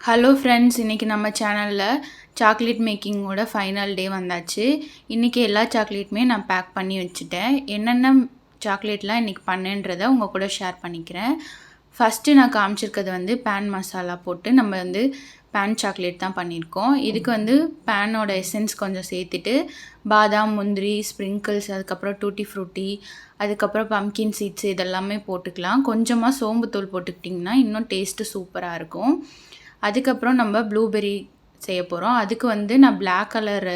Hello friends, இன்றைக்கி நம்ம சேனலில் சாக்லேட் மேக்கிங்கோட ஃபைனல் டே வந்தாச்சு. இன்றைக்கி எல்லா சாக்லேட்டுமே நான் பேக் பண்ணி வச்சுட்டேன். என்னென்ன சாக்லேட்லாம் இன்றைக்கி பண்ணேன்றதை உங்கள் கூட ஷேர் பண்ணிக்கிறேன். ஃபஸ்ட்டு நான் காமிச்சிருக்கிறது வந்து பேன் மசாலா போட்டு நம்ம வந்து பேன் சாக்லேட் தான் பண்ணியிருக்கோம். இதுக்கு வந்து பேனோட எசன்ஸ் கொஞ்சம் சேர்த்துட்டு பாதாம், முந்திரி, ஸ்ப்ரிங்கிள்ஸ், அதுக்கப்புறம் டூட்டி ஃப்ரூட்டி, அதுக்கப்புறம் பம்கின் சீட்ஸ் இதெல்லாமே போட்டுக்கலாம். கொஞ்சமாக சோம்புத்தூள் போட்டுக்கிட்டிங்கன்னா இன்னும் டேஸ்ட்டு சூப்பராக இருக்கும். அதுக்கப்புறம் நம்ம ப்ளூபெர்ரி செய்ய போகிறோம். அதுக்கு வந்து நான் பிளாக் கலர்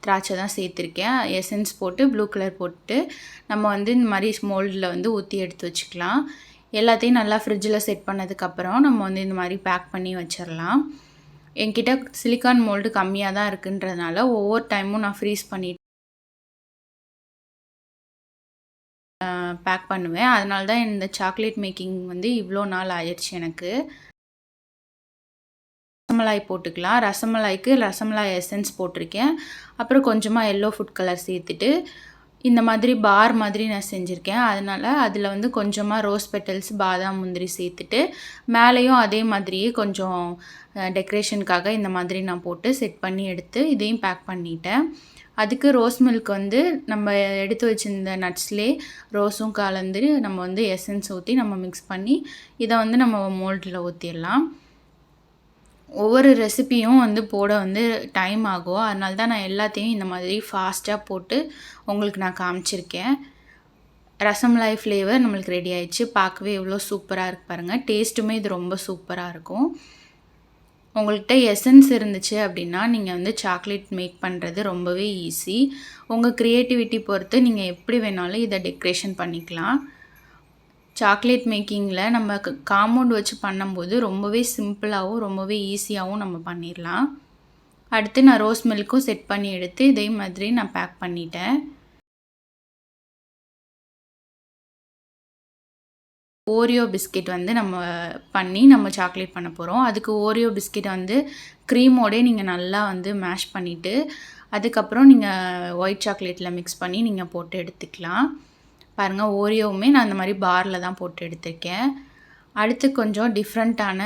திராட்சை தான் சேர்த்துருக்கேன். எசன்ஸ் போட்டு ப்ளூ கலர் போட்டு நம்ம வந்து இந்த மாதிரி மோல்டில் வந்து ஊற்றி எடுத்து வச்சுக்கலாம். எல்லாத்தையும் நல்லா ஃப்ரிட்ஜில் செட் பண்ணதுக்கப்புறம் நம்ம வந்து இந்த மாதிரி பேக் பண்ணி வச்சிடலாம். என்கிட்ட சிலிக்கான் மோல்டு கம்மியாக தான் இருக்குன்றதுனால ஒவ்வொரு டைமும் நான் ஃப்ரீஸ் பண்ணிட்டு பேக் பண்ணுவேன். அதனால தான் இந்த சாக்லேட் மேக்கிங் வந்து இவ்வளோ நாள் ஆயிடுச்சு எனக்கு. ரசமலாய் போட்டுக்கலாம். ரசமலாய்க்கு ரசமலாய் எசன்ஸ் போட்டிருக்கேன். அப்புறம் கொஞ்சமாக எல்லோ ஃபுட் கலர் சேர்த்துட்டு இந்த மாதிரி பார் மாதிரி நான் செஞ்சுருக்கேன். அதனால் அதில் வந்து கொஞ்சமாக ரோஸ் பெட்டல்ஸ், பாதாம், முந்திரி சேர்த்துட்டு மேலேயும் அதே மாதிரியே கொஞ்சம் டெக்கரேஷனுக்காக இந்த மாதிரி நான் போட்டு செட் பண்ணி எடுத்து இதையும் பேக் பண்ணிட்டேன். அதுக்கு ரோஸ் மில்க் வந்து நம்ம எடுத்து வச்சுருந்த நட்ஸ்லேயே ரோஸும் கலந்து நம்ம வந்து எசன்ஸ் ஊற்றி நம்ம மிக்ஸ் பண்ணி இதை வந்து நம்ம மோல்டில் ஊற்றிடலாம். ஒவ்வொரு ரெசிப்பியும் வந்து போட வந்து டைம் ஆகும். அதனால தான் நான் எல்லாத்தையும் இந்த மாதிரி ஃபாஸ்ட்டாக போட்டு உங்களுக்கு நான் காமிச்சிருக்கேன். ரசமலாய் ஃப்ளேவர் நம்மளுக்கு ரெடி ஆயிடுச்சு. பார்க்கவே எவ்வளோ சூப்பராக இருக்குது பாருங்கள். டேஸ்ட்டுமே இது ரொம்ப சூப்பராக இருக்கும். உங்கள்கிட்ட எசன்ஸ் இருந்துச்சு அப்படின்னா நீங்கள் வந்து சாக்லேட் மேக் பண்ணுறது ரொம்பவே ஈஸி. உங்கள் க்ரியேட்டிவிட்டி பொறுத்து நீங்கள் எப்படி வேணாலும் இதை டெக்கரேஷன் பண்ணிக்கலாம். சாக்லேட் மேக்கிங்கில் நம்ம காம்பவுண்ட் வச்சு பண்ணும்போது ரொம்பவே சிம்பிளாகவும் ரொம்பவே ஈஸியாகவும் நம்ம பண்ணிடலாம். அடுத்து நான் ரோஸ் மில்க்கும் செட் பண்ணி எடுத்து இதே மாதிரி நான் பேக் பண்ணிட்டேன். ஓரியோ பிஸ்கெட் வந்து நம்ம பண்ணி நம்ம சாக்லேட் பண்ண போகிறோம். அதுக்கு ஓரியோ பிஸ்கெட் வந்து க்ரீமோடே நீங்கள் நல்லா வந்து மேஷ் பண்ணிவிட்டு அதுக்கப்புறம் நீங்கள் ஒயிட் சாக்லேட்டில் மிக்ஸ் பண்ணி நீங்கள் போட்டு எடுத்துக்கலாம். பாருங்கள், ஓரியோவுமே நான் இந்த மாதிரி பாரில் தான் போட்டு எடுத்திருக்கேன். அடுத்து கொஞ்சம் டிஃப்ரெண்ட்டான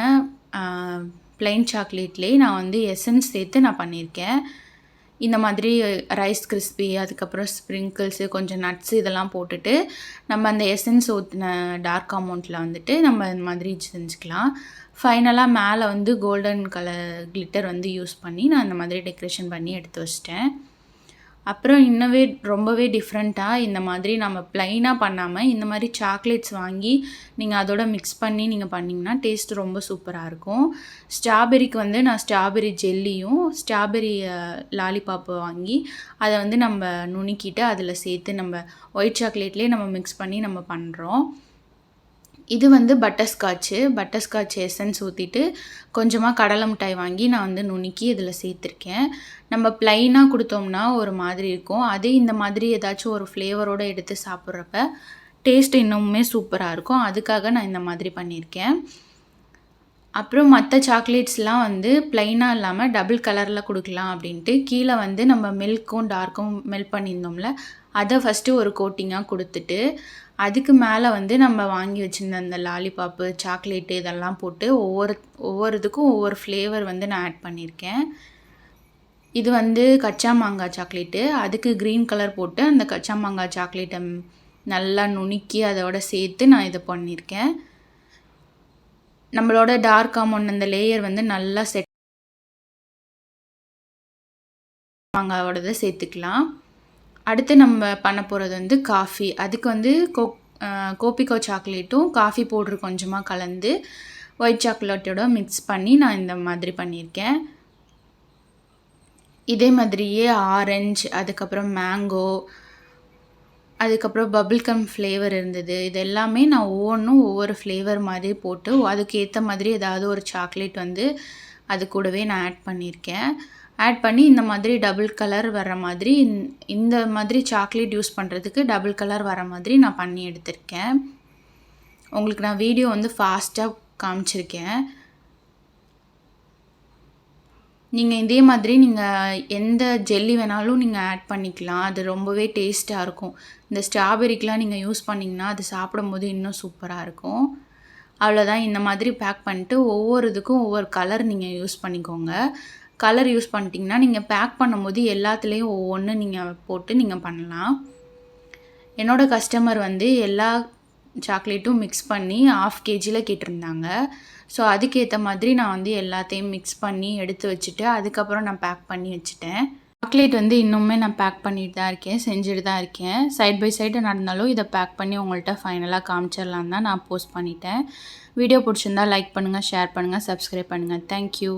ப்ளைன் சாக்லேட்லேயே நான் வந்து எசன்ஸ் சேர்த்து நான் பண்ணியிருக்கேன். இந்த மாதிரி ரைஸ் கிறிஸ்பி, அதுக்கப்புறம் ஸ்ப்ரிங்கிள்ஸு, கொஞ்சம் நட்ஸு இதெல்லாம் போட்டுட்டு நம்ம அந்த எசன்ஸ் ஊற்றின டார்க் அமௌண்ட்டில் வந்துட்டு நம்ம இந்த மாதிரி செஞ்சுக்கலாம். ஃபைனலாக மேலே வந்து கோல்டன் கலர் கிளிட்டர் வந்து யூஸ் பண்ணி நான் இந்த மாதிரி டெக்கரேஷன் பண்ணி எடுத்து வச்சிட்டேன். அப்புறம் இன்னவே ரொம்பவே டிஃப்ரெண்ட்டாக இந்த மாதிரி நம்ம ப்ளைனாக பண்ணாமல் இந்த மாதிரி சாக்லேட்ஸ் வாங்கி நீங்கள் அதோட மிக்ஸ் பண்ணி நீங்கள் பண்ணிங்கன்னா டேஸ்ட் ரொம்ப சூப்பராக இருக்கும். ஸ்ட்ராபெரிக்கு வந்து நான் ஸ்ட்ராபெரி ஜெல்லியும் ஸ்ட்ராபெரி லாலிபாப்பு வாங்கி அதை வந்து நம்ம நுணுக்கிட்டு அதில் சேர்த்து நம்ம ஒயிட் சாக்லேட்லேயே நம்ம மிக்ஸ் பண்ணி நம்ம பண்ணுறோம். இது வந்து பட்டர்ஸ்காட்ச் எசன்ஸ் ஊற்றிட்டு கொஞ்சமாக கடலை மிட்டாய் வாங்கி நான் வந்து நுணுக்கி இதில் சேர்த்துருக்கேன். நம்ம ப்ளைனாக கொடுத்தோம்னா ஒரு மாதிரி இருக்கும். அதே இந்த மாதிரி ஏதாச்சும் ஒரு ஃப்ளேவரோடு எடுத்து சாப்பிட்றப்ப டேஸ்ட் இன்னுமே சூப்பராக இருக்கும். அதுக்காக நான் இந்த மாதிரி பண்ணியிருக்கேன். அப்புறம் மற்ற சாக்லேட்ஸ்லாம் வந்து ப்ளைனாக இல்லாமல் டபுள் கலரில் கொடுக்கலாம் அப்படின்ட்டு கீழே வந்து நம்ம மில்க்கும் டார்க்கும் மெல்ட் பண்ணியிருந்தோம்ல, அதை ஃபஸ்ட்டு ஒரு கோட்டிங்காக கொடுத்துட்டு அதுக்கு மேலே வந்து நம்ம வாங்கி வச்சுருந்த அந்த லாலிபாப்பு, சாக்லேட்டு இதெல்லாம் போட்டு ஒவ்வொரு இதுக்கும் ஒவ்வொரு ஃப்ளேவர் வந்து நான் ஆட் பண்ணியிருக்கேன். இது வந்து கச்சா மாங்காய் சாக்லேட்டு. அதுக்கு க்ரீன் கலர் போட்டு அந்த கச்சா மாங்காய் சாக்லேட்டை நல்லா நுணுக்கி அதோட சேர்த்து நான் இதை பண்ணியிருக்கேன். நம்மளோட டார்க் ஆமோண்ட் அந்த லேயர் வந்து நல்லா செட் மாங்காயோடதை சேர்த்துக்கலாம். அடுத்து நம்ம பண்ண போகிறது வந்து காஃபி. அதுக்கு வந்து கோபிகோ சாக்லேட்டும் காஃபி பவுட்ரு கொஞ்சமாக கலந்து ஒயிட் சாக்லேட்டோட மிக்ஸ் பண்ணி நான் இந்த மாதிரி பண்ணியிருக்கேன். இதே மாதிரியே ஆரஞ்சு, அதுக்கப்புறம் மேங்கோ, அதுக்கப்புறம் பபிள்கம் ஃப்ளேவர் இருந்தது. இது எல்லாமே நான் ஒவ்வொன்றும் ஒவ்வொரு ஃப்ளேவர் மாதிரி போட்டு அதுக்கு ஏற்ற மாதிரி ஏதாவது ஒரு சாக்லேட் வந்து அது கூடவே நான் ஆட் பண்ணியிருக்கேன். ஆட் பண்ணி இந்த மாதிரி டபுள் கலர் வர மாதிரி இந்த மாதிரி சாக்லேட் யூஸ் பண்ணுறதுக்கு டபுள் கலர் வர மாதிரி நான் பண்ணி எடுத்திருக்கேன். உங்களுக்கு நான் வீடியோ வந்து ஃபாஸ்ட்டாக காமிச்சிருக்கேன். நீங்கள் இதே மாதிரி நீங்கள் எந்த ஜெல்லி வேணாலும் நீங்கள் ஆட் பண்ணிக்கலாம். அது ரொம்பவே டேஸ்ட்டாக இருக்கும். இந்த ஸ்ட்ராபெரிக்கெலாம் நீங்கள் யூஸ் பண்ணிங்கன்னா அது சாப்பிடும்போது இன்னும் சூப்பராக இருக்கும். அவ்வளோதான். இந்த மாதிரி பேக் பண்ணிட்டு ஒவ்வொரு இதுக்கும் ஒவ்வொரு கலர் நீங்கள் யூஸ் பண்ணிக்கோங்க. கலர் யூஸ் பண்ணிட்டீங்கன்னா, நீங்கள் பேக் பண்ணும்போது எல்லாத்துலேயும் ஒவ்வொன்று நீங்கள் போட்டு நீங்கள் பண்ணலாம். என்னோட கஸ்டமர் வந்து எல்லா சாக்லேட்டும் மிக்ஸ் பண்ணி 1/2 kgல கேட்டிருந்தாங்க. ஸோ அதுக்கேற்ற மாதிரி நான் வந்து எல்லாத்தையும் மிக்ஸ் பண்ணி எடுத்து வச்சுட்டு, அதுக்கப்புறம் நான் பேக் பண்ணி வச்சுட்டேன். சாக்லேட் வந்து இன்னுமே நான் பேக் பண்ணிட்டு தான் இருக்கேன், செஞ்சுட்டு தான் இருக்கேன். சைட் பை சைடு நடந்தாலும் இதை பேக் பண்ணி உங்கள்கிட்ட ஃபைனலாக காமிச்சிடலான்னு தான் நான் போஸ்ட் பண்ணிட்டேன். வீடியோ பிடிச்சிருந்தா லைக் பண்ணுங்கள், ஷேர் பண்ணுங்கள், சப்ஸ்கிரைப் பண்ணுங்கள். தேங்க்யூ.